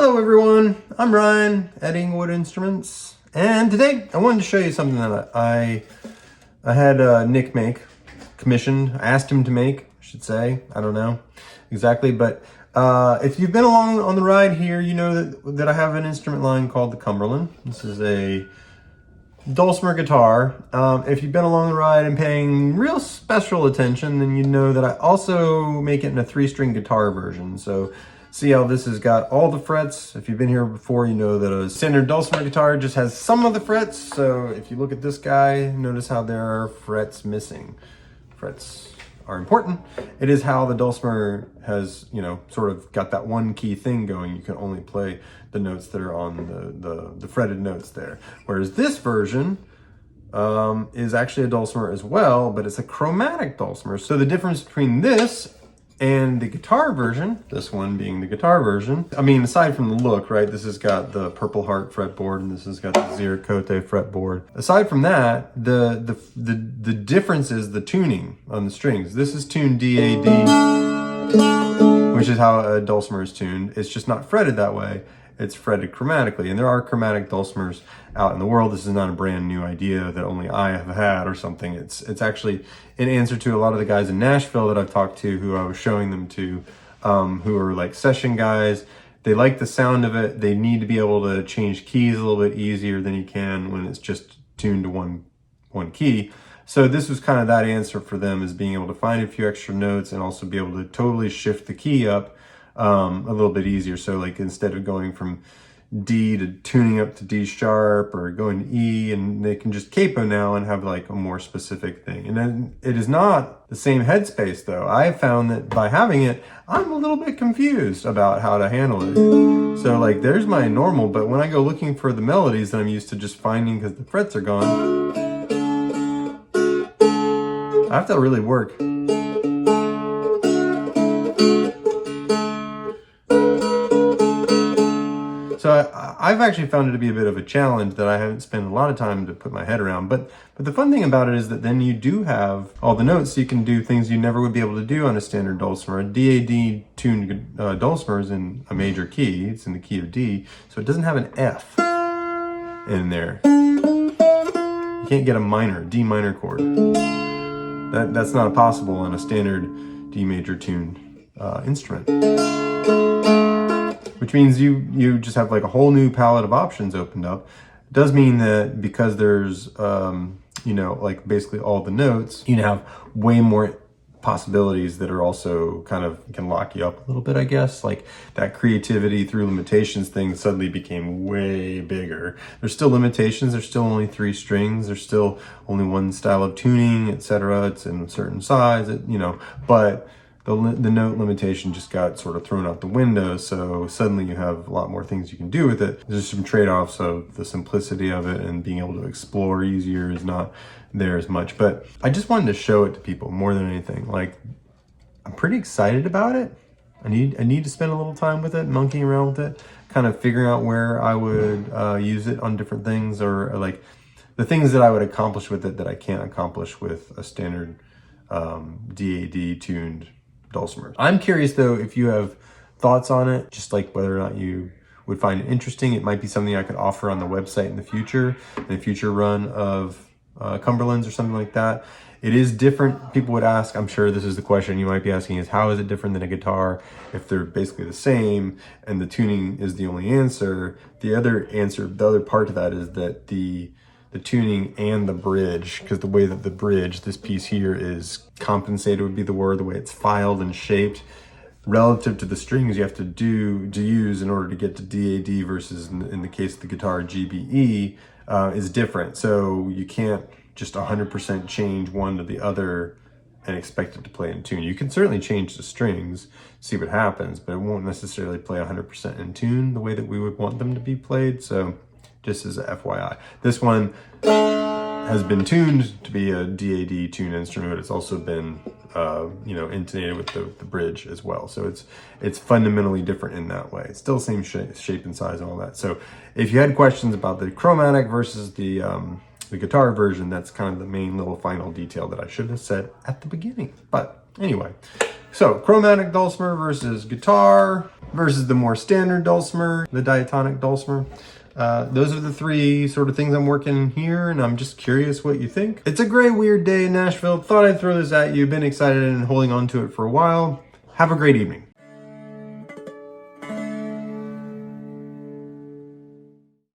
Hello everyone, I'm Ryan at Inglewood Instruments, and today I wanted to show you something that I had Nick make, commissioned. I asked him to make, I should say. I don't know exactly, but if you've been along on the ride here, you know that I have an instrument line called the Cumberland. This is a dulcimer guitar. If you've been along the ride and paying real special attention, then you know that I also make it in a 3-string guitar version. So see how this has got all the frets. If you've been here before, you know that a standard dulcimer guitar just has some of the frets. So if you look at this guy, notice how there are frets missing. Frets are important. It is how the dulcimer has, sort of got that one key thing going. You can only play the notes that are on the fretted notes there. Whereas this version is actually a dulcimer as well, but it's a chromatic dulcimer. So the difference between this and the guitar version, this one being the guitar version, I mean, aside from the look, right? This has got the Purple Heart fretboard and this has got the Ziricote fretboard. Aside from that, the difference is the tuning on the strings. This is tuned D-A-D, which is how a dulcimer is tuned. It's just not fretted that way. It's fretted chromatically, and there are chromatic dulcimers out in the world. This is not a brand new idea that only I have had or something. It's actually an answer to a lot of the guys in Nashville that I've talked to, who I was showing them to, who are like session guys. They like the sound of it. They need to be able to change keys a little bit easier than you can when it's just tuned to one key. So this was kind of that answer for them, is being able to find a few extra notes and also be able to totally shift the key up a little bit easier. So like instead of going from D to tuning up to D sharp or going to E, and they can just capo now and have like a more specific thing. And then it is not the same headspace though. I found that by having it, I'm a little bit confused about how to handle it. So like there's my normal, but when I go looking for the melodies that I'm used to just finding because the frets are gone, I have to really work. So I've actually found it to be a bit of a challenge that I haven't spent a lot of time to put my head around. But the fun thing about it is that then you do have all the notes, so you can do things you never would be able to do on a standard dulcimer. A D-A-D tuned dulcimer is in a major key. It's in the key of D, so it doesn't have an F in there. You can't get a minor, D minor chord. That's not possible on a standard D major tuned instrument. Which means you just have like a whole new palette of options opened up. It does mean that because there's, like basically all the notes, you have way more possibilities that are also kind of can lock you up a little bit, I guess. Like that creativity through limitations thing suddenly became way bigger. There's still limitations. There's still only 3 strings. There's still only one style of tuning, etc. It's in a certain size, but the note limitation just got sort of thrown out the window, so suddenly you have a lot more things you can do with it. There's some trade-offs of the simplicity of it, and being able to explore easier is not there as much. But I just wanted to show it to people more than anything. Like, I'm pretty excited about it. I need to spend a little time with it, monkeying around with it, kind of figuring out where I would use it on different things, or like the things that I would accomplish with it that I can't accomplish with a standard DAD tuned dulcimer. I'm curious though if you have thoughts on it, just like whether or not you would find it interesting. It might be something I could offer on the website in the future run of Cumberlands or something like that. It is different. People would ask, I'm sure this is the question you might be asking, is how is it different than a guitar if they're basically the same and the tuning is the only answer? The other part of that is that the tuning and the bridge, because the way that the bridge, this piece here, is compensated would be the word, the way it's filed and shaped relative to the strings you have to use in order to get to DAD versus in the case of the guitar GBE is different. So you can't just 100% change one to the other and expect it to play in tune. You can certainly change the strings, see what happens, but it won't necessarily play 100% in tune the way that we would want them to be played. So just as a FYI. This one has been tuned to be a DAD tuned instrument, but it's also been, intonated with the bridge as well. So it's fundamentally different in that way. It's still the same shape and size and all that. So if you had questions about the chromatic versus the guitar version, that's kind of the main little final detail that I should have said at the beginning. But anyway, So, chromatic dulcimer versus guitar versus the more standard dulcimer, the diatonic dulcimer. Those are the three sort of things I'm working here, and I'm just curious what you think. It's a great, weird day in Nashville. Thought I'd throw this at you. Been excited and holding on to it for a while. Have a great evening.